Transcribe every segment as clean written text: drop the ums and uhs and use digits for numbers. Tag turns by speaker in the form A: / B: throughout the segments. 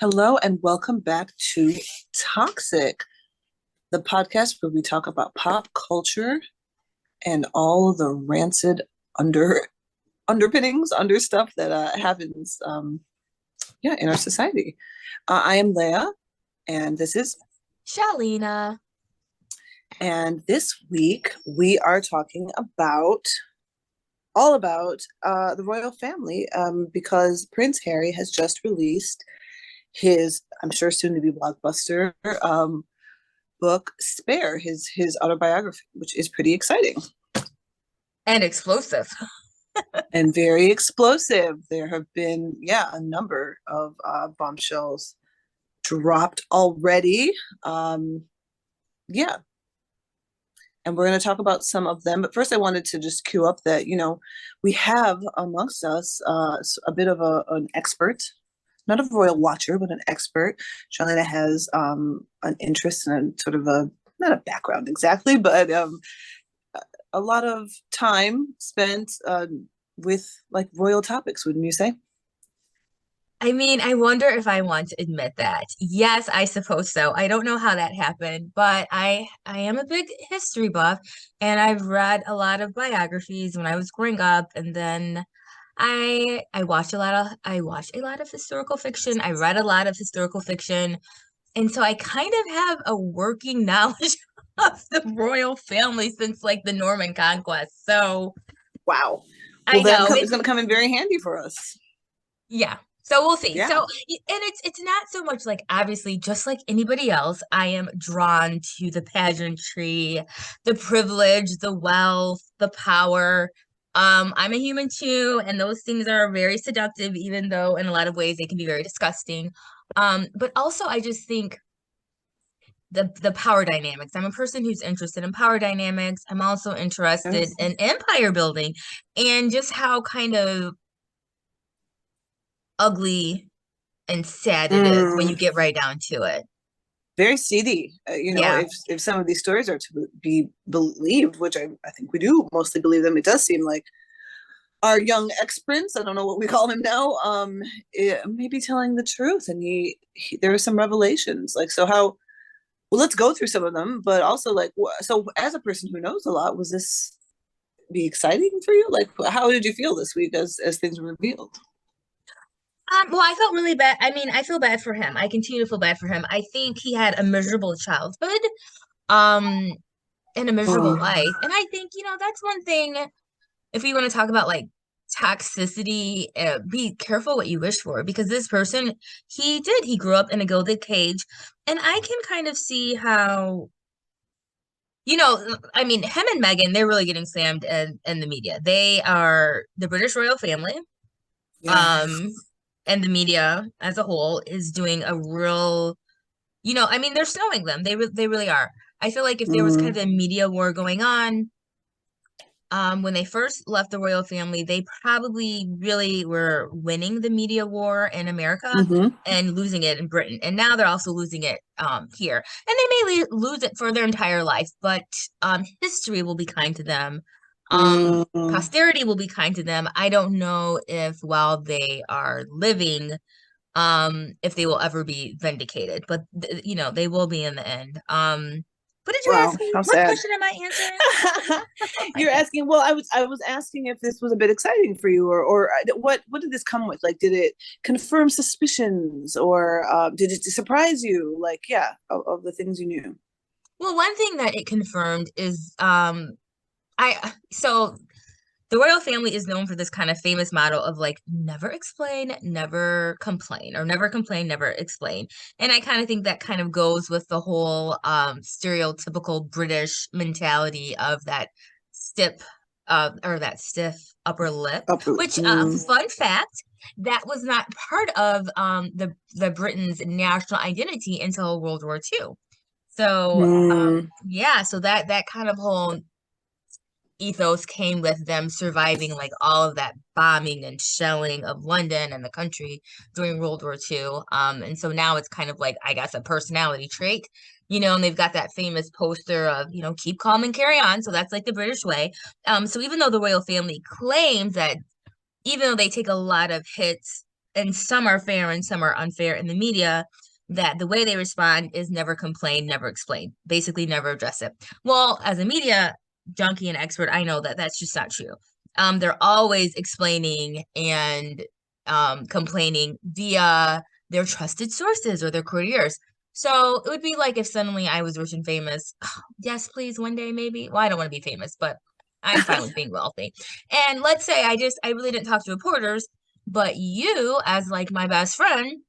A: Hello and welcome back to Toxic, the podcast where we talk about pop culture and all the rancid under underpinnings, under stuff that happens, in our society. I am Leah, and this is,
B: Shalina.
A: and this week we are talking about all about the royal family, because Prince Harry has just released his, I'm sure, soon to be blockbuster book Spare, his autobiography, which is pretty exciting
B: And explosive.
A: and very explosive. There have been, a number of bombshells dropped already. Um, yeah, and we're going to talk about some of them. But first, I wanted to just cue up that we have amongst us a bit of an expert, not a royal watcher, but an expert. Charlene has an interest and sort of a, not a background exactly, but a lot of time spent with like royal topics, wouldn't you say?
B: I mean, I wonder if I want to admit that. Yes, I suppose so. I don't know how that happened, but I am a big history buff and I've read a lot of biographies when I was growing up, and then I watched a lot of historical fiction. I read a lot of historical fiction. And so I kind of have a working knowledge of the royal family since like the Norman conquest. So
A: Wow. Well,
B: I
A: that
B: know
A: is
B: it's
A: going to come in very handy for us.
B: yeah. So we'll see.
A: Yeah.
B: And it's not so much like, obviously, just like anybody else, I am drawn to the pageantry, the privilege, the wealth, the power. I'm a human too, and those things are very seductive, even though in a lot of ways they can be very disgusting. But also I just think the power dynamics. I'm a person who's interested in power dynamics. I'm also interested
A: Yes.
B: in empire building and just how kind of ugly and sad it is when
A: Mm,
B: you get right down to it.
A: very seedy.
B: Yeah.
A: If some of these stories are to be believed, which I think we do mostly believe them, it does seem like our young ex-prince, I don't know what we call him now, may be telling the truth, and there are some revelations. Like, so how? Well, let's go through some of them, but also like, so as a person who knows a lot, was this be exciting for you? Like, how did you feel this week as things were revealed?
B: Well, I felt really bad. I mean, I feel bad for him. I continue to feel bad for him. I think he had a miserable childhood, um, and a miserable
A: Mm.
B: life. And I think, that's one thing. If we want to talk about like toxicity, be careful what you wish for, because this person, he grew up in a gilded cage, and I can kind of see how, I mean, him and Meghan, they're really getting slammed in the media. They are the British royal family,
A: Yeah.
B: um, and the media as a whole is doing a real, I mean, they're snowing them. They really are. I feel like if there was kind
A: Mm.
B: of a media war going on, when they first left the royal family, they probably really were winning the media war in America
A: Mm-hmm.
B: and losing it in Britain. And now they're also losing it here. And they may lose it for their entire life, but history will be kind to them.
A: Mm.
B: Posterity will be kind to them. I don't know if while they are living, if they will ever be vindicated, but they will be in the end. What did you
A: Wow,
B: ask me?
A: how
B: What
A: sad.
B: question am I answering? I
A: You're asking. Well, I was asking if this was a bit exciting for you, or what did this come with? Like, did it confirm suspicions, or did it surprise you? Like, yeah, of the things you knew.
B: Well, one thing that it confirmed is I so the royal family is known for this kind of famous motto of like never explain, never complain, or never complain, never explain. And I kind of think that kind of goes with the whole stereotypical British mentality of that stiff or that stiff upper lip, which
A: Mm.
B: fun fact, that was not part of the Britain's national identity until World War II. So
A: Mm.
B: yeah, so that kind of whole ethos came with them surviving like all of that bombing and shelling of London and the country during World War II. And so now it's kind of like, I guess, a personality trait, and they've got that famous poster of, keep calm and carry on. So that's like the British way. So even though the royal family claims that, even though they take a lot of hits and some are fair and some are unfair in the media, that the way they respond is never complain, never explain, basically never address it. Well, as a media junkie and expert, I know that that's just not true. They're always explaining and complaining via their trusted sources or their couriers. So it would be like if suddenly I was rich and famous. Yes, please, one day maybe. Well, I don't want to be famous, but I'm fine with being wealthy. And let's say I really didn't talk to reporters, but you, as like my best friend,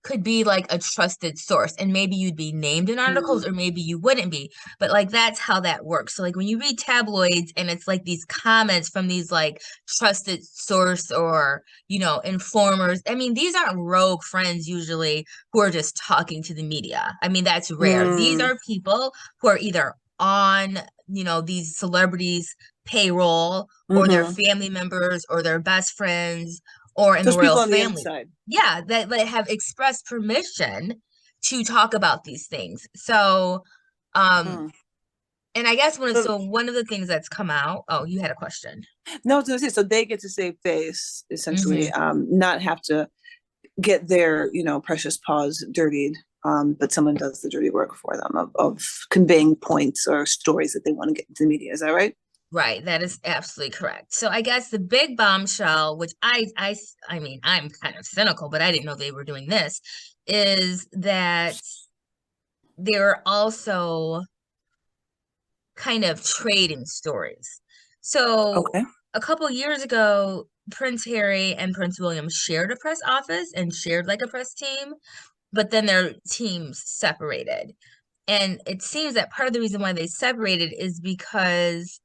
B: could be like a trusted source, and maybe you'd be named in articles
A: Mm.
B: or maybe you wouldn't be, but like that's how that works. So like when you read tabloids and it's like these comments from these like trusted source or informers, I mean these aren't rogue friends usually who are just talking to the media. I mean that's rare. These
A: Mm.
B: are people who are either on these celebrities payroll, or their
A: Mm-hmm.
B: family members or their best friends, or in the
A: Just
B: royal
A: people on the
B: family,
A: inside.
B: yeah, that have expressed permission to talk about these things. So, um,
A: Hmm.
B: and I guess
A: So,
B: one of the things that's come out, oh, you had a question.
A: no, I was gonna say, so they get to save face,
B: Hmm.
A: essentially, not have to get their, precious paws dirtied, but someone does the dirty work for them of conveying points or stories that they want to get into the media. Is that right?
B: Right, that is absolutely correct. So I guess the big bombshell, which I mean, I'm kind of cynical, but I didn't know they were doing this, is that they're also kind of trading stories. So
A: Okay.
B: a couple years ago, Prince Harry and Prince William shared a press office and shared like a press team, but then their teams separated. And it seems that part of the reason why they separated is because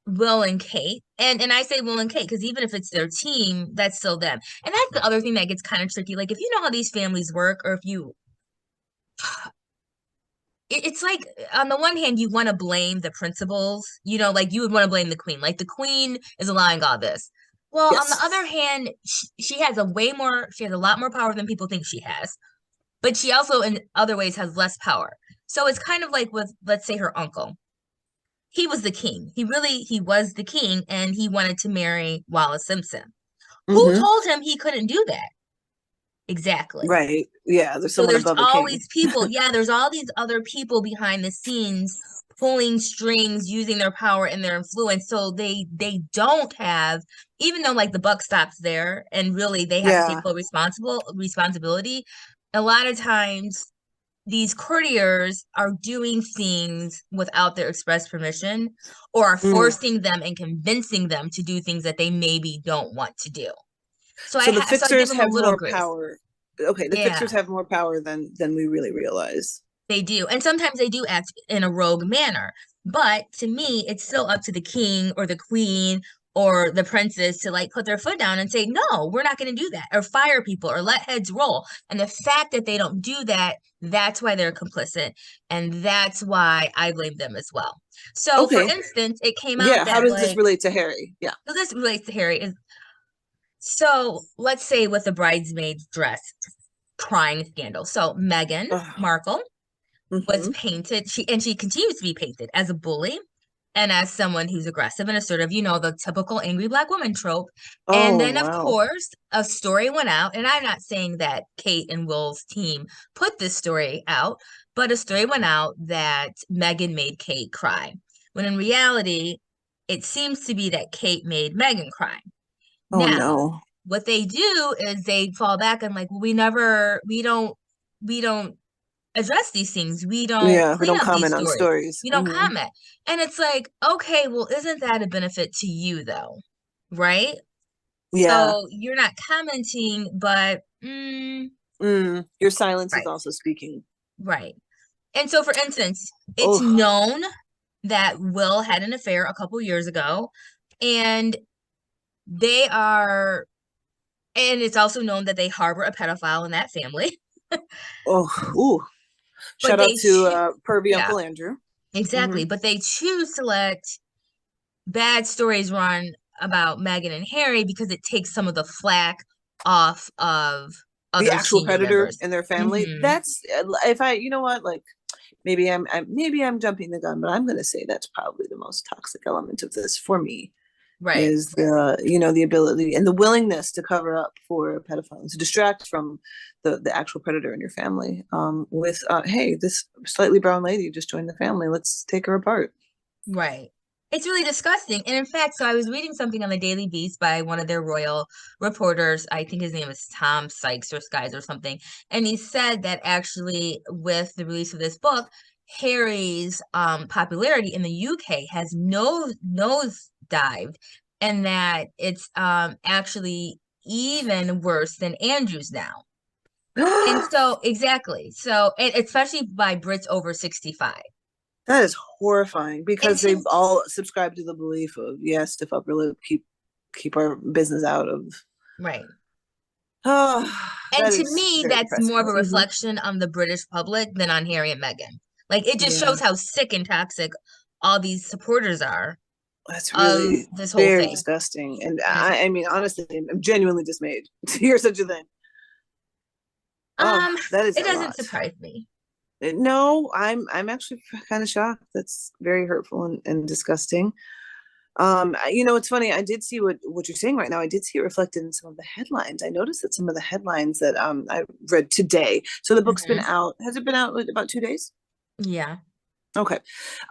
B: Will and Kate, and I say Will and Kate because even if it's their team, that's still them. And that's the other thing that gets kind of tricky. Like if you know how these families work, or if you it's like on the one hand you want to blame the principals, like you would want to blame the queen, like the queen is allowing all this. Well, on the
A: Yes.
B: other hand, she has a lot more power than people think she has, but she also in other ways has less power. So it's kind of like with, let's say, her uncle. He was the king. He was the king, and he wanted to marry Wallace Simpson. Who
A: Mm-hmm.
B: told him he couldn't do that? Exactly.
A: Right. Yeah. There's
B: So
A: someone
B: there's
A: above a king.
B: always people, yeah, there's all these other people behind the scenes pulling strings, using their power and their influence. So they don't have, even though like the buck stops there and really they have to take
A: Yeah.
B: full responsibility, a lot of times these courtiers are doing things without their express permission, or are
A: Mm.
B: forcing them and convincing them to do things that they maybe don't want to do. So
A: So the
B: so I give
A: fixers
B: them a
A: have
B: little
A: more
B: grace.
A: power. Okay, the fixers
B: Yeah.
A: have more power than we really realize.
B: They do. And sometimes they do act in a rogue manner. But to me, it's still up to the king or the queen or the princess to like put their foot down and say, no, we're not going to do that, or fire people or let heads roll. And the fact that they don't do that, that's why they're complicit. And that's why I blame them as well. So, for
A: Okay.
B: instance, it came out
A: Yeah. How
B: that
A: does this
B: like,
A: relate to Harry? Yeah.
B: so this relates to Harry. So let's say with the bridesmaid's dress crying scandal. So Meghan Markle was
A: Mm-hmm.
B: painted, she continues to be painted as a bully and as someone who's aggressive and assertive, the typical angry black woman trope. And
A: Oh,
B: then of
A: wow.
B: course a story went out, and I'm not saying that Kate and Will's team put this story out, but a story went out that Meghan made Kate cry, when in reality it seems to be that Kate made Meghan cry.
A: Oh,
B: Now
A: no.
B: what they do is they fall back and like, well, we don't address these things. We don't
A: Yeah. We
B: clean
A: don't
B: up these
A: comment on
B: stories.
A: stories.
B: We don't
A: Mm-hmm.
B: comment. And it's like, okay, well, isn't that a benefit to you though? Right?
A: Yeah.
B: So you're not commenting, but
A: Your silence is
B: right,
A: also speaking.
B: right. And so for instance, it's
A: Oh,
B: known that Will had an affair a couple years ago, and they are, and it's also known that they harbor a pedophile in that family.
A: oh, ooh.
B: But
A: Shout out to pervy
B: yeah,
A: Uncle Andrew. Hmm.
B: exactly. But they choose to let bad stories run about Meghan and Harry because it takes some of the flack off of
A: The
B: other
A: actual
B: senior
A: predator
B: members.
A: and their family.
B: Hmm.
A: That's if I, you know what, like maybe I'm jumping the gun, but I'm going to say that's probably the most toxic element of this for me.
B: Right.
A: is the ability and the willingness to cover up for pedophiles, to distract from the actual predator in your family, with hey, this slightly brown lady just joined the family, let's take her apart.
B: Right. It's really disgusting. And in fact, so I was reading something on the Daily Beast by one of their royal reporters. I think his name is Tom Sykes or Skies or something. And he said that actually with the release of this book, Harry's popularity in the UK has nose dived, and that it's actually even worse than Andrew's now. And
A: That
B: so exactly. So and especially by Brits over 65.
A: is horrifying
B: And
A: because they
B: to
A: all subscribe to the belief of, yes, stiff upper lip, keep our business out of.
B: right.
A: Oh,
B: And
A: that
B: to
A: is
B: me,
A: very
B: that's more
A: depressing.
B: of a
A: Mhm.
B: reflection on the British public than on Harry and Meghan. Like it just
A: Yeah,
B: shows how sick and toxic all these supporters are
A: that's
B: of
A: really
B: this whole
A: very
B: thing.
A: disgusting. And
B: Mm.
A: I mean, honestly, I'm genuinely dismayed to hear such a thing. Oh,
B: Um,
A: that is
B: it
A: a
B: doesn't
A: lot.
B: surprise me.
A: No, I'm actually kind of shocked. That's very hurtful and disgusting. It's funny. I did see what you're saying right now. I did see it reflected in some of the headlines. I noticed that some of the headlines that I read today. So the book's been
B: Hmm.
A: out. Has it been out like about 2 days?
B: Yeah.
A: Okay.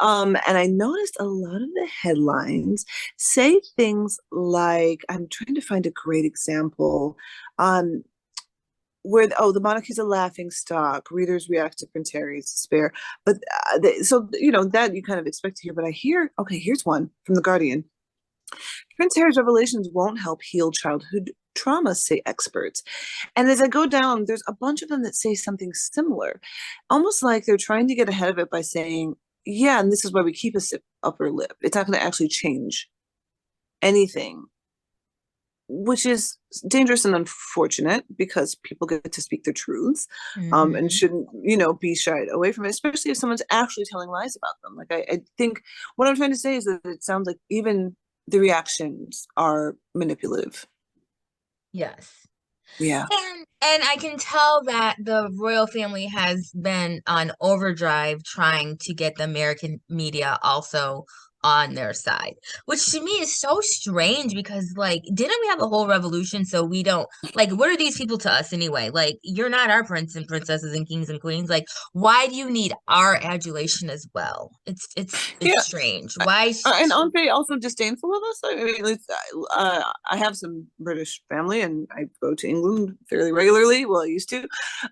A: And I noticed a lot of the headlines say things like, I'm trying to find a great example. Um, where the monarchy's a laughing stock, readers react to Prince Harry's despair, but that you kind of expect to hear. But I hear, okay, here's one from the Guardian. Prince Harry's revelations won't help heal childhood trauma, say experts. And as I go down, there's a bunch of them that say something similar, almost like they're trying to get ahead of it by saying, yeah, and this is why we keep a upper lip, it's not going to actually change anything, which is dangerous and unfortunate because people get to speak their truths, and
B: Hmm.
A: shouldn't, be shied away from it, especially if someone's actually telling lies about them. Like, I think what I'm trying to say is that it sounds like even the reactions are manipulative.
B: Yes.
A: Yeah.
B: And I can tell that the royal family has been on overdrive trying to get the American media also on their side, which to me is so strange because like didn't we have a whole revolution so we don't like what are these people to us anyway? Like you're not our prince and princesses and kings and queens. Like why do you need our adulation as well? It's
A: Yeah.
B: strange. Why
A: And aren't they also disdainful of us? I mean, I have some British family, and I go to England fairly regularly. Well, I used to,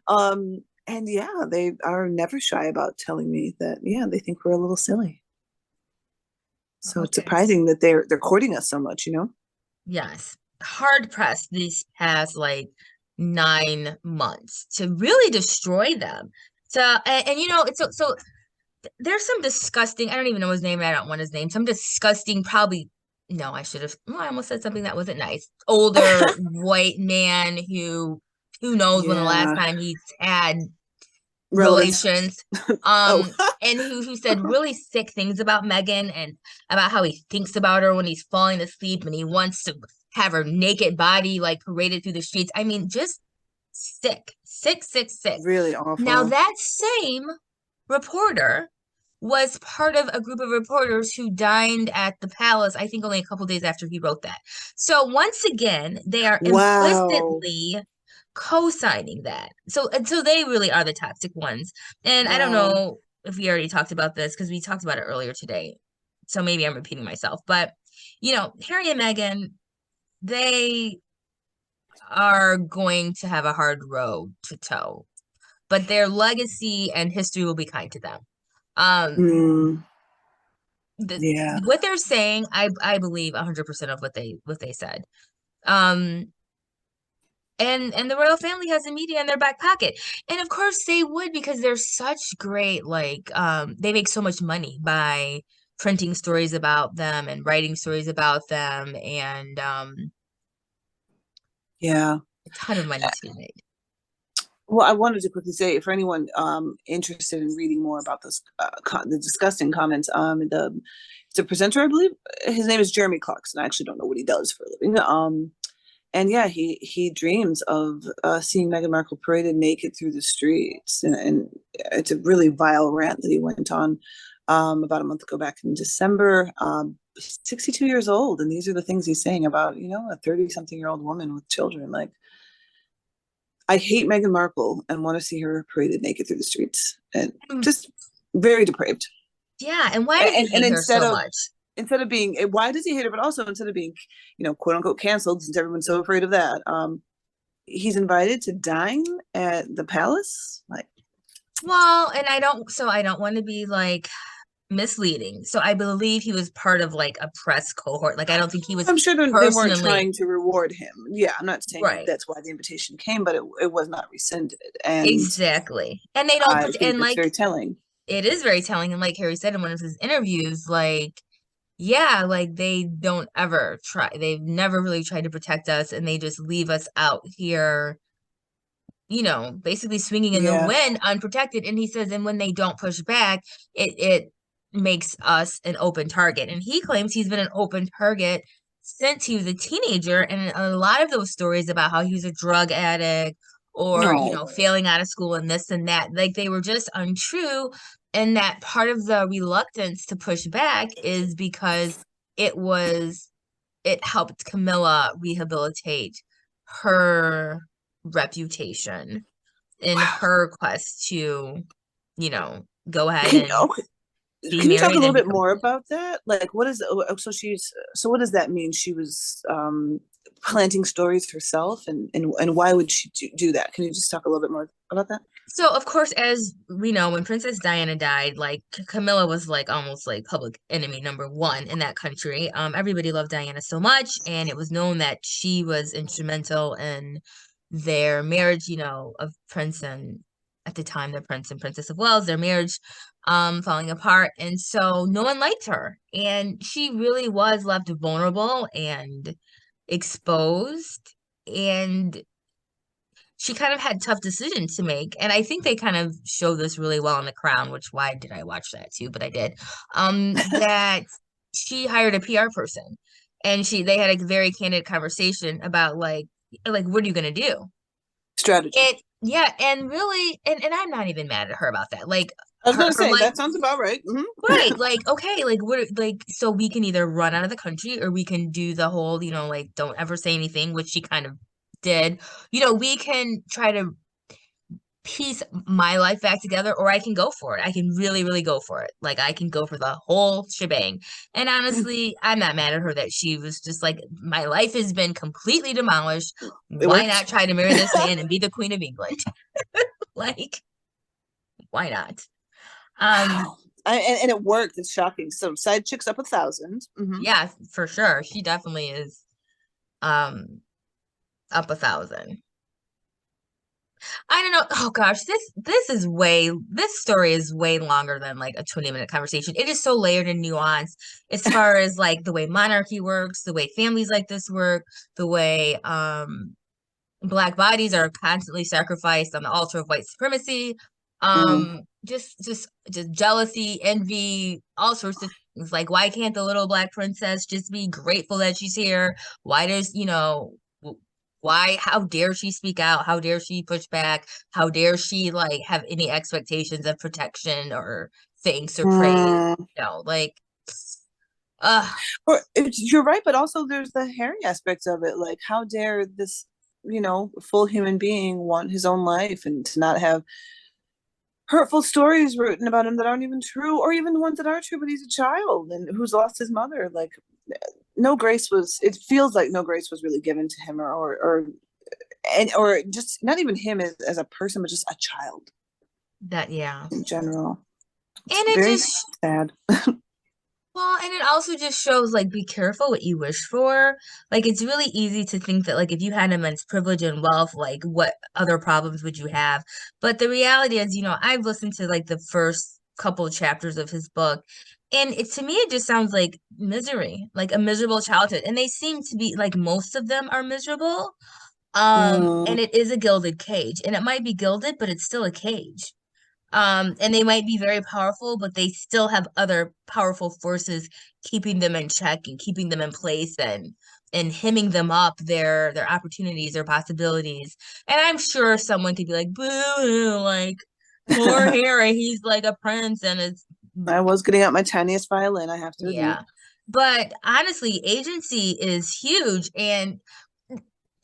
A: and yeah, they are never shy about telling me that. Yeah, they think we're a little silly. So it's
B: okay.
A: surprising that they're courting us so much.
B: Yes, hard pressed these past like 9 months to really destroy them. So and you know it's so there's some disgusting I don't even know his name, I don't want his name. Some disgusting probably no, I should have I almost said something that wasn't nice. Older white man who knows when the last
A: Yeah,
B: time he's had
A: relevance.
B: relations.
A: Oh,
B: And who said really sick things about Megan and about how he thinks about her when he's falling asleep and he wants to have her naked body like paraded through the streets. I mean, just sick, sick, sick, sick.
A: really
B: Now
A: awful.
B: that same reporter was part of a group of reporters who dined at the palace, I think only a couple days after he wrote that. So once again, they are
A: Wow.
B: implicitly co-signing that. So they really are the toxic ones. And I don't
A: Wow.
B: know if we already talked about this because we talked about it earlier today. So maybe I'm repeating myself, but Harry and Meghan, they are going to have a hard road to toe, but their legacy and history will be kind to them. Um,
A: Mm,
B: the
A: yeah.
B: what they're saying, I believe 100% of what they said. Um, and the royal family has the media in their back pocket, and of course they would because they're such great like they make so much money by printing stories about them and writing stories about them, and
A: Yeah.
B: a ton of money to be made.
A: Well, I wanted to quickly say, for anyone interested in reading more about those the disgusting comments, the presenter, I believe, his name is Jeremy Clarkson. I actually don't know what he does for a living. And yeah, he dreams of seeing Meghan Markle paraded naked through the streets, and it's a really vile rant that he went on about a month ago, back in December. 62 years old, and these are the things he's saying about, a 30-something-year-old woman with children. Like, I hate Meghan Markle and want to see her paraded naked through the streets, and
B: Mm,
A: just very depraved.
B: yeah, and why does he
A: And
B: hate her
A: instead
B: so
A: of
B: much?
A: being, why does he hate her? But also, instead of being, quote unquote canceled, since everyone's so afraid of that, he's invited to dine at the palace. Like,
B: Well, and I don't want to be like misleading. So I believe he was part of like a press cohort. Like I don't think he was
A: I'm sure they weren't
B: personally
A: trying to reward him. Yeah, I'm not saying
B: right.
A: that's why the invitation came, but it was not rescinded, and
B: Exactly. And they don't
A: I
B: put
A: think
B: and
A: that's
B: like
A: very telling.
B: it is very telling. And like Harry said in one of his interviews, like yeah, like they don't ever try. They've never really tried to protect us, and they just leave us out here, basically swinging in the
A: Yeah.
B: wind unprotected. And he says, and when they don't push back, it makes us an open target. And he claims he's been an open target since he was a teenager. And a lot of those stories about how he was a drug addict or,
A: No.
B: failing out of school and this and that, like they were just untrue. And that part of the reluctance to push back is because it was it helped Camilla rehabilitate her reputation in
A: Wow.
B: her quest to, go ahead
A: Can
B: and
A: okay,
B: be
A: can you talk a
B: married
A: little
B: and
A: bit
B: become
A: more
B: queen.
A: about that? Like, what is so what does that mean? She was planting stories herself, and why would she do that? Can you just talk a little bit more about that?
B: So, of course, as we know, when Princess Diana died, like Camilla was like almost like public enemy number one in that country. Everybody loved Diana so much, and it was known that she was instrumental in their marriage, of Prince and at the time the Prince and Princess of Wales, their marriage falling apart. And so no one liked her. And she really was left vulnerable and exposed. And she kind of had tough decisions to make. And I think they kind of show this really well in The Crown, which why did I watch that too? But I did. That she hired a PR person and they had a very candid conversation about like what are you gonna do?
A: Strategy.
B: It yeah, and really and I'm not even mad at her about that. Like
A: I was
B: her,
A: gonna
B: her
A: say
B: life
A: that sounds about right.
B: right, like okay, like what like so we can either run out of the country or we can do the whole, like don't ever say anything, which she kind of did. We can try to piece my life back together or I can go for it. I can really, really go for it. Like I can go for the whole shebang. And honestly, I'm not mad at her that she was just like, my life has been completely demolished.
A: It
B: Why
A: worked.
B: not try to marry this man and be the Queen of England? Like, why not? Um,
A: Wow. And it worked. It's shocking. So side chicks up 1,000.
B: yeah, for sure. She definitely is um up 1,000. I don't know. Oh gosh, this story is way longer than like a 20-minute conversation. It is so layered and nuanced as far as like the way monarchy works, the way families like this work, the way black bodies are constantly sacrificed on the altar of white supremacy.
A: Mm.
B: Just jealousy, envy, all sorts of things. Like why can't the little black princess just be grateful that she's here? Why does, why, how dare she speak out? How dare she push back? How dare she like have any expectations of protection or thanks or praise?
A: Mm.
B: Like, uh,
A: You're right, but also there's the hairy aspects of it. Like, how dare this, full human being want his own life and to not have hurtful stories written about him that aren't even true, or even the ones that are true, but he's a child and who's lost his mother. Like, no grace was, it feels like no grace was really given to him, or just not even him as a person, but just a child
B: that, yeah.
A: in general. It's
B: And it
A: very
B: just
A: sad.
B: Well, and it also just shows like be careful what you wish for. Like it's really easy to think that like if you had immense privilege and wealth, like what other problems would you have? But the reality is, I've listened to like the first couple chapters of his book, and to me it just sounds like misery, like a miserable childhood. And they seem to be like most of them are miserable.
A: Mm.
B: And it is a gilded cage, and it might be gilded, but it's still a cage. And they might be very powerful, but they still have other powerful forces keeping them in check and keeping them in place and hemming them up their opportunities, their possibilities. And I'm sure someone could be like, boo, like poor Harry, he's like a prince and it's
A: I was getting out my tiniest violin, I have to admit.
B: yeah. But honestly, agency is huge. And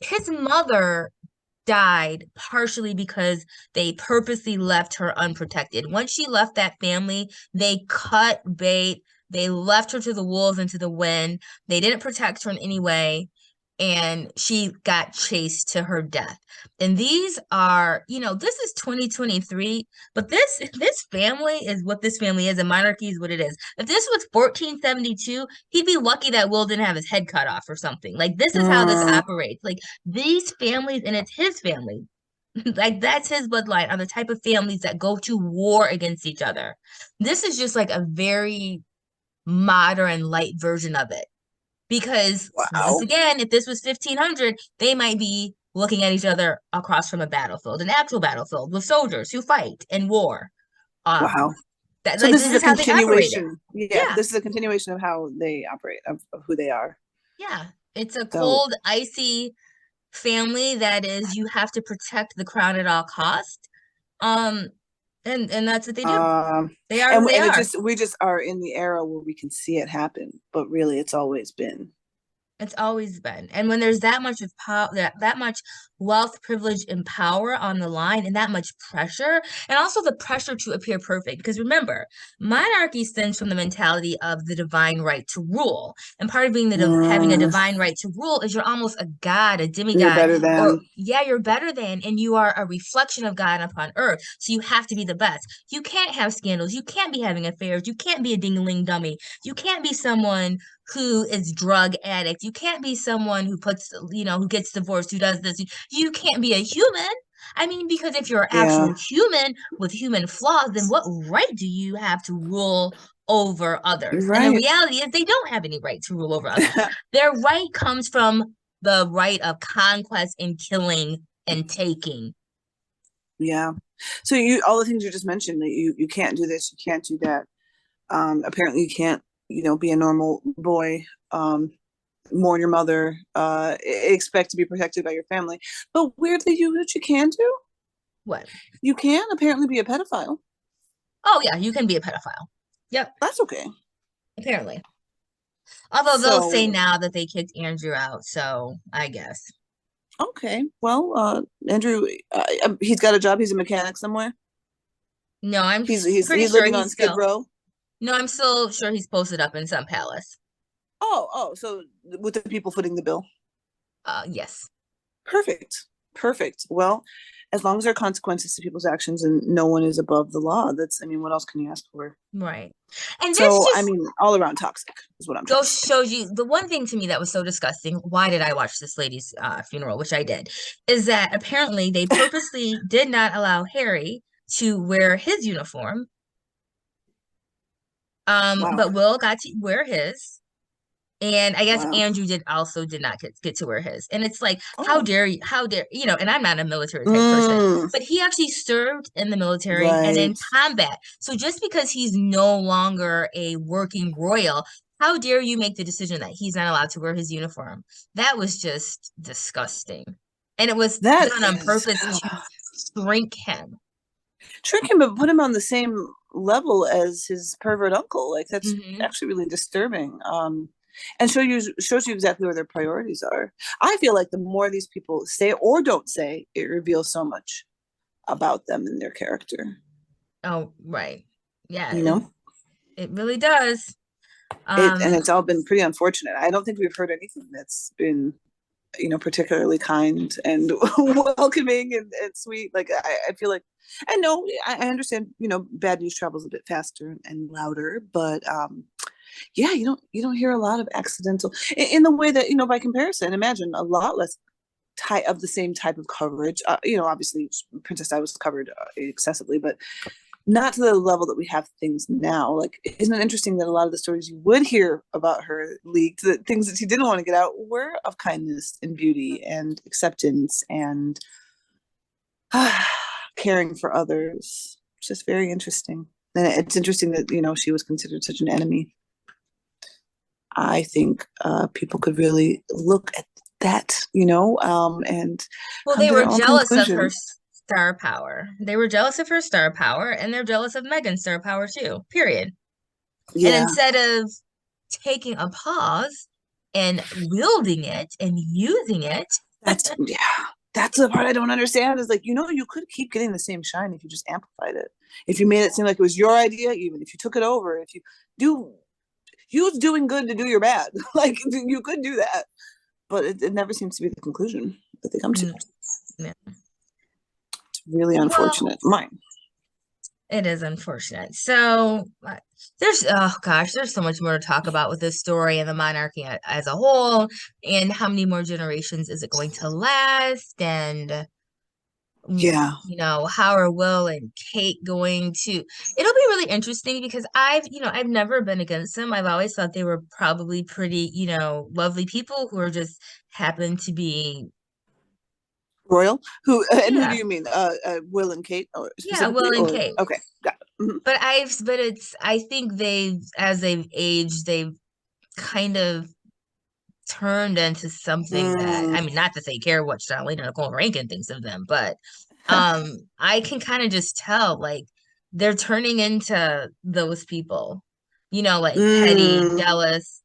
B: his mother died partially because they purposely left her unprotected. Once she left that family, they cut bait. They left her to the wolves and to the wind. They didn't protect her in any way, and she got chased to her death. And these are, this is 2023, but this family is what this family is, and monarchy is what it is. If this was 1472, he'd be lucky that Will didn't have his head cut off or something. Like, this is how this
A: Mm,
B: operates. Like, these families, and it's his family. Like, that's his bloodline, are the type of families that go to war against each other. This is just like a very modern, light version of it. Because once
A: wow.
B: again, if this was 1500, they might be looking at each other across from a battlefield, an actual battlefield with soldiers who fight in war. Um,
A: Wow.
B: that
A: So
B: like
A: this
B: this
A: is a
B: is how they operated.
A: continuation. Yeah,
B: Yeah,
A: this is a continuation of how they operate, of who they are.
B: yeah. It's a
A: So,
B: cold, icy family that is you have to protect the crown at all cost. Um, and that's what they do.
A: um,
B: They are who
A: and
B: they
A: it
B: are.
A: just we just are in the era where we can see it happen, but really, it's always been.
B: It's always been. And when there's that much of power, that much wealth, privilege, and power on the line, and that much pressure, and also the pressure to appear perfect. Because remember, monarchy stems from the mentality of the divine right to rule. And part of being having a
A: Mm,
B: divine right to rule is you're almost a god, a
A: you're
B: demigod,
A: better
B: or
A: than.
B: yeah, you're better than, and you are a reflection of God upon earth. So you have to be the best. You can't have scandals. You can't be having affairs. You can't be a ding-a-ling dummy. You can't be someone who is drug addict. You can't be someone who who gets divorced, who does this. You can't be a human. I mean, because if you're an actual
A: Yeah,
B: human with human flaws, then what right do you have to rule over
A: you're
B: others? And the
A: right.
B: reality is they don't have any right to rule over others. Their right comes from the right of conquest and killing and taking.
A: Yeah. So you all the things you just mentioned, that you can't do this, you can't do that. Apparently you can't, be a normal boy, mourn your mother, expect to be protected by your family. But weirdly, what you can do,
B: What?
A: you can apparently be a pedophile.
B: Oh yeah, you can be a pedophile. Yep,
A: That's okay.
B: apparently. Although they'll say
A: So,
B: now that they kicked Andrew out, so I guess.
A: okay. Well, Andrew, he's got a job. He's a mechanic somewhere.
B: No, I'm pretty
A: He's
B: sure
A: living on
B: he's
A: Skid
B: still.
A: Row.
B: No, I'm still sure he's posted up in some palace.
A: Oh. So with the people footing the bill.
B: Yes.
A: Perfect. Perfect. Well, as long as there are consequences to people's actions and no one is above the law, I mean, what else can you ask for?
B: Right. And this
A: So, I
B: just
A: mean, all around toxic is what I'm trying to
B: goes
A: say.
B: shows you the one thing to me that was so disgusting. Why did I watch this lady's funeral, which I did, is that apparently they purposely did not allow Harry to wear his uniform.
A: Wow.
B: But Will got to wear his. And I guess
A: Wow.
B: Andrew did not get to wear his. And it's like,
A: Oh.
B: how dare, and I'm not a military type person,
A: Mm,
B: but he actually served in the military and in
A: right.
B: combat. So just because he's no longer a working royal, how dare you make the decision that he's not allowed to wear his uniform? That was just disgusting. And it was
A: That
B: done on
A: is
B: purpose to shrink him.
A: trick him, but put him on the same level as his pervert uncle. Like that's
B: Hmm.
A: actually really disturbing. And shows you exactly where their priorities are. I feel like the more these people say or don't say, it reveals so much about them and their character.
B: Oh, right. Yeah,
A: You know,
B: it really does.
A: and
B: Um,
A: it's all been pretty unfortunate. I don't think we've heard anything that's been, particularly kind and welcoming and sweet. Like I feel like, I know, I understand, bad news travels a bit faster and louder, but yeah, you don't hear a lot of accidental in the way that, by comparison, imagine a lot less type of the same type of coverage. Obviously Princess Di was covered excessively, but not to the level that we have things now. Like, isn't it interesting that a lot of the stories you would hear about her leaked, the things that she didn't want to get out, were of kindness and beauty and acceptance and caring for others. It's just very interesting. And it's interesting that, she was considered such an enemy. I think people could really look at that, and
B: Well,
A: come
B: they
A: to
B: were
A: their own
B: jealous of her
A: conclusions.
B: star power. They were jealous of her star power, and they're jealous of Meghan's star power too, period. And
A: Yeah.
B: instead of taking a pause and wielding it and using it.
A: That's yeah. That's the part I don't understand. Is like, you could keep getting the same shine if you just amplified it. If you made it seem like it was your idea, even if you took it over, if you do you's doing good to do your bad. Like you could do that. But it never seems to be the conclusion that they come to.
B: Yeah.
A: It's really unfortunate. Mine.
B: It is unfortunate. So there's so much more to talk about with this story and the monarchy as a whole, and how many more generations is it going to last, and
A: Yeah.
B: how are Will and Kate going to, it'll be really interesting because I've never been against them. I've always thought they were probably pretty, lovely people who are just happen to be
A: Royal? Who do
B: yeah,
A: you mean? Will and Kate, or
B: yeah,
A: specifically?
B: Will and
A: Or
B: Kate.
A: okay, got it. Mhm.
B: I think as they've aged, they've kind of turned into something that, I
A: Mm,
B: mean, not to say care what Charlene Nicole Rankin thinks of them, but I can kind of just tell like they're turning into those people, like petty,
A: mm,
B: jealous,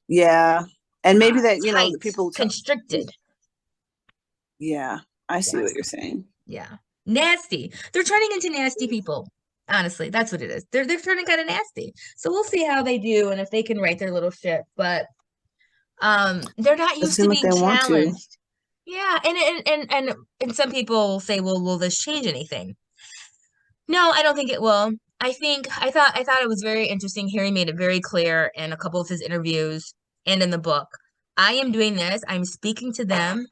A: yeah, and maybe that the
B: tight,
A: people.
B: constricted.
A: Yeah, I see what
B: Yes.
A: you're saying.
B: Yeah. Nasty. They're turning into nasty people. Honestly, that's what it is. They're turning kind of nasty. So we'll see how they do and if they can write their little shit. But they're not
A: Doesn't
B: used to
A: seem like
B: being
A: they want to.
B: challenged. Yeah, and some people will say, well, will this change anything? No, I don't think it will. I thought it was very interesting. Harry made it very clear in a couple of his interviews and in the book. I am doing this. I'm speaking to them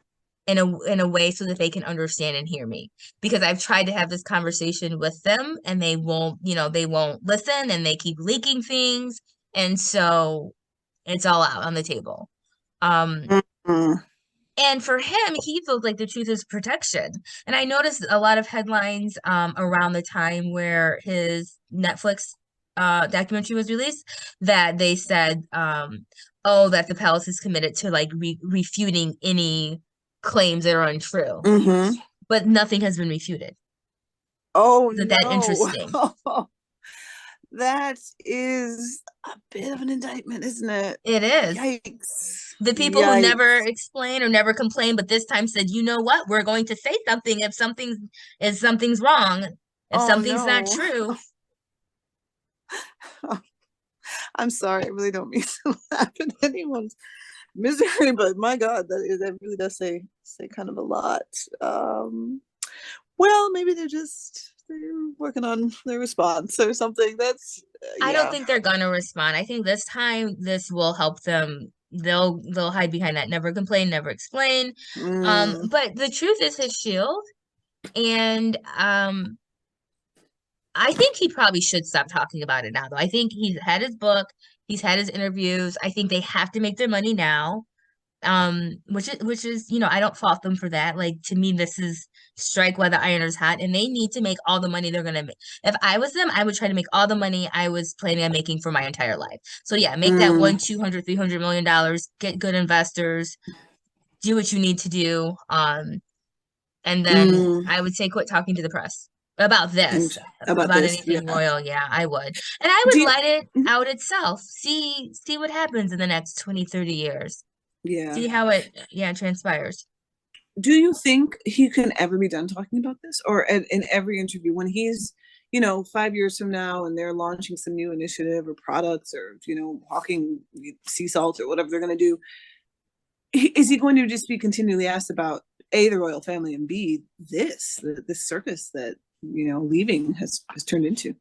B: in a way so that they can understand and hear me. Because I've tried to have this conversation with them and they won't listen and they keep leaking things. And so it's all out on the table. Um,
A: Mm,
B: and for him, he feels like the truth is protection. And I noticed a lot of headlines around the time where his Netflix documentary was released that they said, oh, that the palace is committed to like refuting any claims that are untrue,
A: mm-hmm.
B: but nothing has been refuted.
A: Oh
B: Isn't that
A: no,
B: interesting?
A: that is a bit of an indictment, isn't it?
B: It is.
A: Yikes!
B: The people who never
A: Yikes!
B: explain or never complain, but this time said, you know what, we're going to say something if something's wrong, if
A: Oh
B: something's not
A: no.
B: true.
A: I'm sorry. I really don't mean to laugh at anyone's misery, but my God, that really does say kind of a lot. Well, maybe they're working on their response or something. That's
B: I don't
A: yeah.
B: think they're gonna respond. I think this time this will help them. They'll hide behind that never complain, never explain.
A: Mm,
B: But the truth is his shield, and I think he probably should stop talking about it now, though. I think he's had his book, he's had his interviews. I think they have to make their money now. Which is, I don't fault them for that. Like to me, this is strike while the iron is hot, and they need to make all the money they're gonna make. If I was them, I would try to make all the money I was planning on making for my entire life. So yeah, make that
A: mm,
B: 200, $300 million, get good investors, do what you need to do. And then
A: mm.
B: I would say quit talking to the press about
A: And
B: this,
A: about
B: about
A: this, yeah.
B: anything royal. Yeah, I would. And I
A: Do
B: would
A: you,
B: let it
A: mhm,
B: out itself. See what happens in the next 20, 30 years.
A: yeah.
B: See how it, yeah, transpires.
A: Do you think he can ever be done talking about this, or in every interview when he's 5 years from now and they're launching some new initiative or products or hawking sea salt or whatever they're going to do, is he going to just be continually asked about A, the royal family, and B, this circus that leaving has turned into?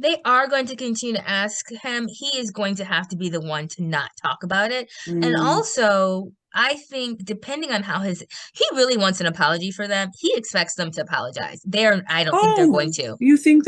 B: They are going to continue to ask him. He is going to have to be the one to not talk about it. And
A: Mm.
B: also, I think depending on how he really wants an apology for them. He expects them to apologize. I don't think they're going
A: Oh,
B: to.
A: you think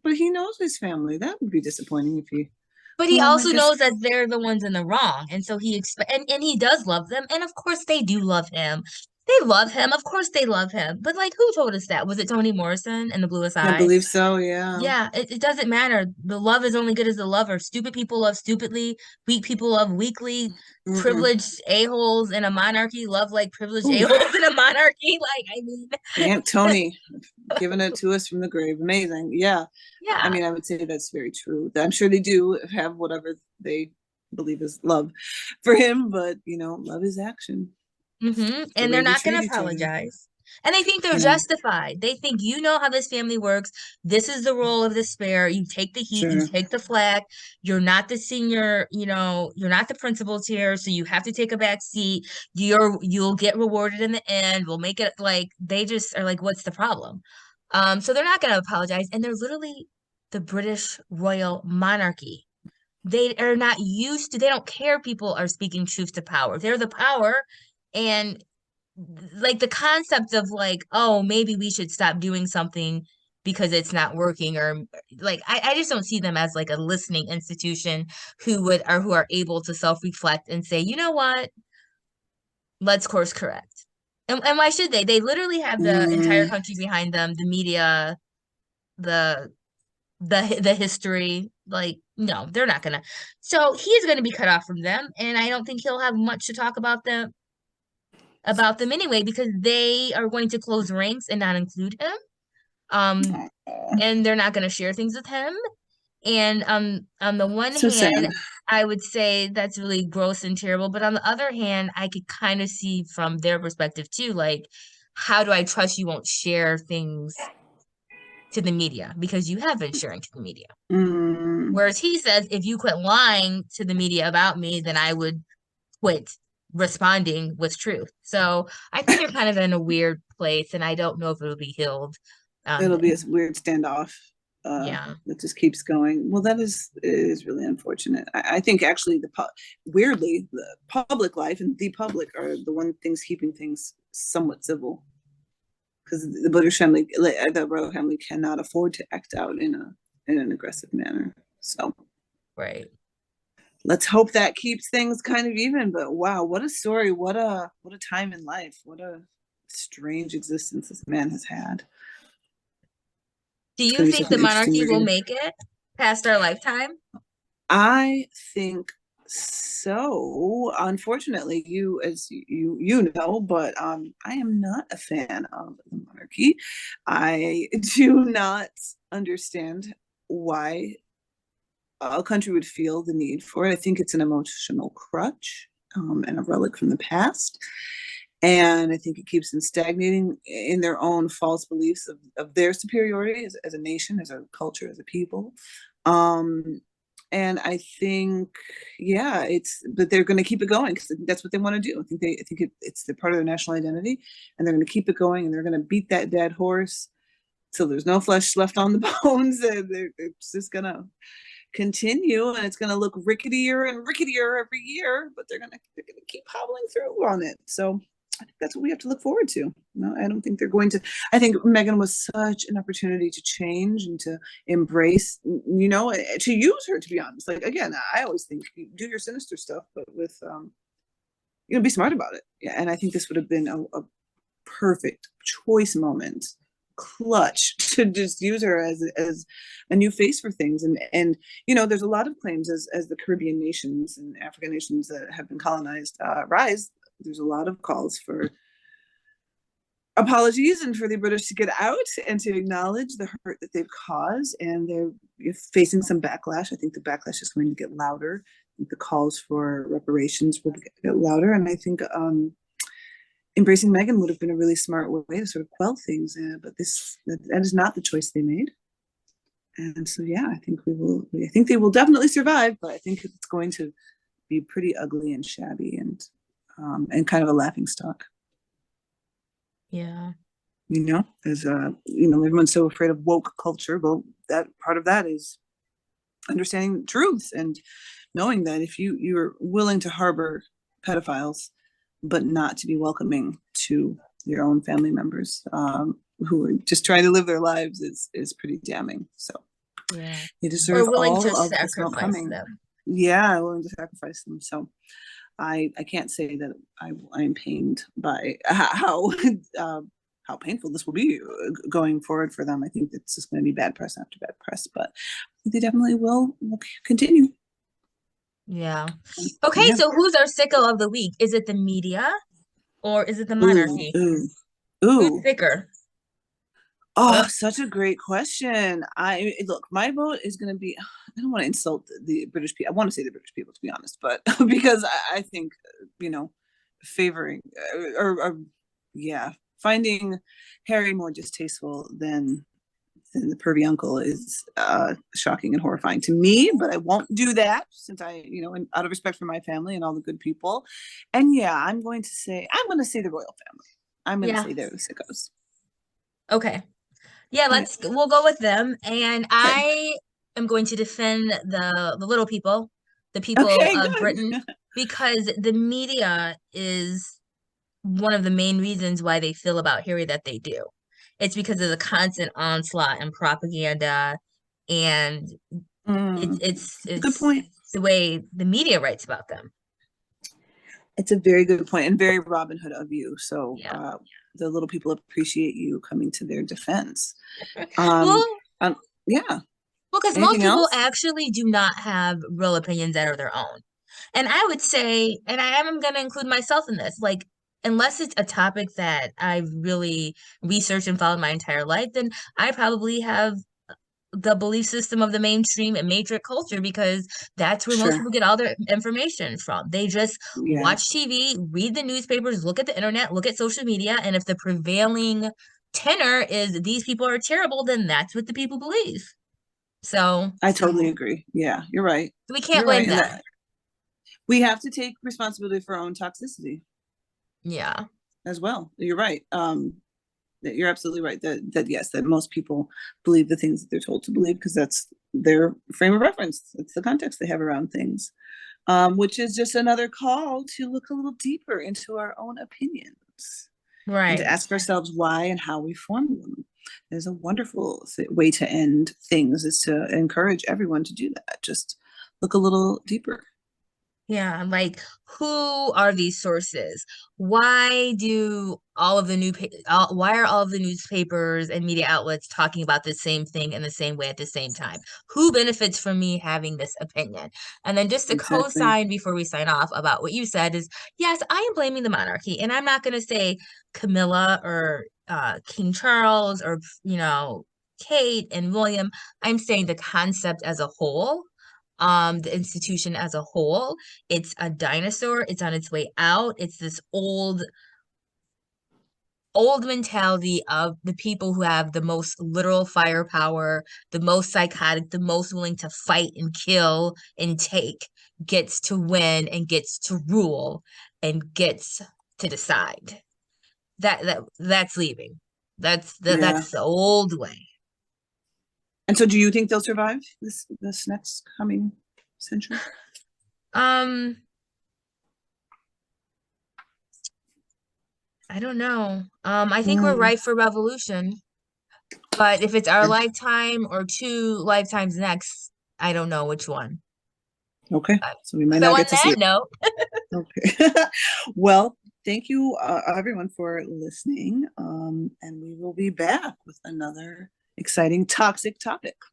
A: but he knows his family. That would be disappointing if he,
B: But he
A: well, I
B: also
A: guess,
B: knows that they're the ones in the wrong. And so he expect and he does love them. And of course they do love him. They love him. Of course they love him. But like, who told us that? Was it Toni Morrison and the Bluest
A: I
B: Eye?
A: believe so, yeah.
B: Yeah, it doesn't matter. The love is only good as the lover. Stupid people love stupidly. Weak people love weakly.
A: Mm.
B: Privileged a-holes in a monarchy love like privileged
A: Ooh,
B: a-holes in a monarchy. Like, I mean,
A: Aunt Tony giving it to us from the grave. Amazing. Yeah. I
B: yeah.
A: mean, I would say that's very true. I'm sure they do have whatever they believe is love for him, but love is action. The
B: And they're
A: way we
B: not going
A: treat
B: to
A: each other.
B: apologize. And they think they're
A: Yeah,
B: justified. They think you know how this family works. This is the role of the spare. You take the heat, you
A: sure.
B: take the flack. You're not the senior, you're not the principal's here, so you have to take a back seat. You'll get rewarded in the end. We'll make it like they just are like, what's the problem? So they're not going to apologize. And they're literally the British royal monarchy. They are not used to, they don't care people are speaking truth to power. They're the power. And like the concept of like, oh, maybe we should stop doing something because it's not working, or like I just don't see them as like a listening institution who would or who are able to self-reflect and say, you know what, let's course correct. And why should they? They literally have the entire
A: Mm,
B: country behind them, the media, the the history. Like, no, they're not gonna. So he's gonna be cut off from them, and I don't think he'll have much to talk about them anyway, because they are going to close ranks and not include him. Um,
A: aw,
B: and they're not going to share things with him. And on the one
A: so
B: hand,
A: sad.
B: I would say that's really gross and terrible. But on the other hand, I could kind of see from their perspective too, like, how do I trust you won't share things to the media? Because you have been sharing to the media.
A: Mm,
B: Whereas he says, if you quit lying to the media about me, then I would quit responding with truth. So I think they're kind of in a weird place, and I don't know if it'll be healed.
A: it'll be a
B: And
A: weird standoff
B: yeah,
A: that just keeps going. Well, that is really unfortunate. I think actually weirdly the public life and the public are the one things keeping things somewhat civil, because the British family, the royal family, cannot afford to act out in an aggressive manner. So
B: right.
A: let's hope that keeps things kind of even. But wow, what a story! What a time in life! What a strange existence this man has had.
B: Do
A: It's
B: you
A: going to be
B: think
A: such an
B: the
A: interesting
B: monarchy will
A: read.
B: make it past our lifetime?
A: I think so. Unfortunately, you know, but I am not a fan of the monarchy. I do not understand why a country would feel the need for it. I think it's an emotional crutch, and a relic from the past. And I think it keeps them stagnating in their own false beliefs of their superiority as a nation, as a culture, as a people. Um, and I think, yeah, but they're going to keep it going because that's what they want to do. I think it's the part of their national identity, and they're going to keep it going, and they're going to beat that dead horse till there's no flesh left on the bones, and they're just going to continue, and it's going to look ricketier and ricketier every year, but they're going to keep hobbling through on it. So I think that's what we have to look forward to. No, I don't think they're going to. I think Meghan was such an opportunity to change and to embrace, to use her. To be honest, like again, I always think you do your sinister stuff, but with be smart about it. Yeah, and I think this would have been a perfect choice moment, clutch, to just use her as a new face for things. And there's a lot of claims as the Caribbean nations and African nations that have been colonized rise. There's a lot of calls for apologies and for the British to get out and to acknowledge the hurt that they've caused, and they're facing some backlash. I think the backlash is going to get louder. I think the calls for reparations will get louder, and I think embracing Meghan would have been a really smart way to sort of quell things. But that is not the choice they made. And so, yeah, I think we will. I think they will definitely survive, but I think it's going to be pretty ugly and shabby and kind of a laughing stock.
B: Yeah.
A: As everyone's so afraid of woke culture. Well, that part of that is understanding truth and knowing that if you're willing to harbor pedophiles, but not to be welcoming to your own family members who are just trying to live their lives is pretty damning. So
B: Yeah.
A: they
B: Or
A: deserve
B: willing
A: all
B: to
A: of the smoke
B: sacrifice
A: coming.
B: them.
A: Yeah, willing to sacrifice them. So I can't say that I'm pained by how painful this will be going forward for them. I think it's just going to be bad press after bad press, but they definitely will continue.
B: Yeah. Okay,
A: Yeah.
B: so who's our sicko of the week? Is it the media or is it the
A: Ooh,
B: monarchy?
A: ooh,
B: Who's
A: ooh.
B: sicker?
A: Oh,
B: Ugh.
A: such a great question. I look, my vote is going to be. I don't want to insult the British people. I want to say the British people, to be honest, but because I think favoring or yeah, finding Harry more distasteful than the pervy uncle is shocking and horrifying to me. But I won't do that since out of respect for my family and all the good people. And yeah, I'm going to say the royal family. I'm going to
B: Yeah.
A: say they're the sickos.
B: Okay. Yeah,
A: Yeah.
B: we'll go with them. And
A: Okay.
B: I am going to defend the little people, the people
A: Okay.
B: of Britain,
A: Good.
B: because the media is one of the main reasons why they feel about Harry that they do. It's because of the constant onslaught and propaganda, and
A: It's a good point.
B: it's the way the media writes about them.
A: It's a very good point and very Robin Hood of you. So
B: Yeah.
A: the little people appreciate you coming to their defense.
B: Well,
A: Um, um yeah.
B: well, because most
A: Anything
B: people
A: else?
B: actually do not have real opinions that are their own. And I would say, and I am going to include myself in this, like, unless it's a topic that I've really researched and followed my entire life, then I probably have the belief system of the mainstream and matrix culture because that's where most
A: Sure.
B: people get all their information from. They just
A: Yeah,
B: watch TV, read the newspapers, look at the internet, look at social media, and if the prevailing tenor is these people are terrible, then that's what the people believe. So
A: I totally agree. Yeah, you're right.
B: we can't
A: You're
B: blame
A: right. And
B: them.
A: that we have to take responsibility for our own toxicity
B: Yeah.
A: as well. You're right. That you're absolutely right. That yes, that most people believe the things that they're told to believe because that's their frame of reference. It's the context they have around things. Which is just another call to look a little deeper into our own opinions and to
B: Right.
A: ask ourselves why and how we form them. There's a wonderful way to end things is to encourage everyone to do that. Just look a little deeper.
B: Yeah, like who are these sources? Why do all of the why are all of the newspapers and media outlets talking about the same thing in the same way at the same time? Who benefits from me having this opinion? And then just to
A: Exactly.
B: co-sign before we sign off about what you said is, yes, I am blaming the monarchy, and I'm not going to say Camilla or King Charles or Kate and William. I'm saying the concept as a whole, the institution as a whole. It's a dinosaur. It's on its way out. It's this old mentality of the people who have the most literal firepower, the most psychotic, the most willing to fight and kill and take, gets to win and gets to rule and gets to decide. That's leaving.
A: Yeah.
B: That's the old way.
A: And so do you think they'll survive this next coming century?
B: Um, I don't know. I think we're
A: Mm,
B: ripe for revolution. But if it's our lifetime or two lifetimes next, I don't know which one.
A: okay.
B: But
A: So we might
B: so
A: not
B: on
A: get to see
B: that
A: it.
B: note,
A: Okay. Well, thank you, everyone, for listening. And we will be back with another exciting toxic topic.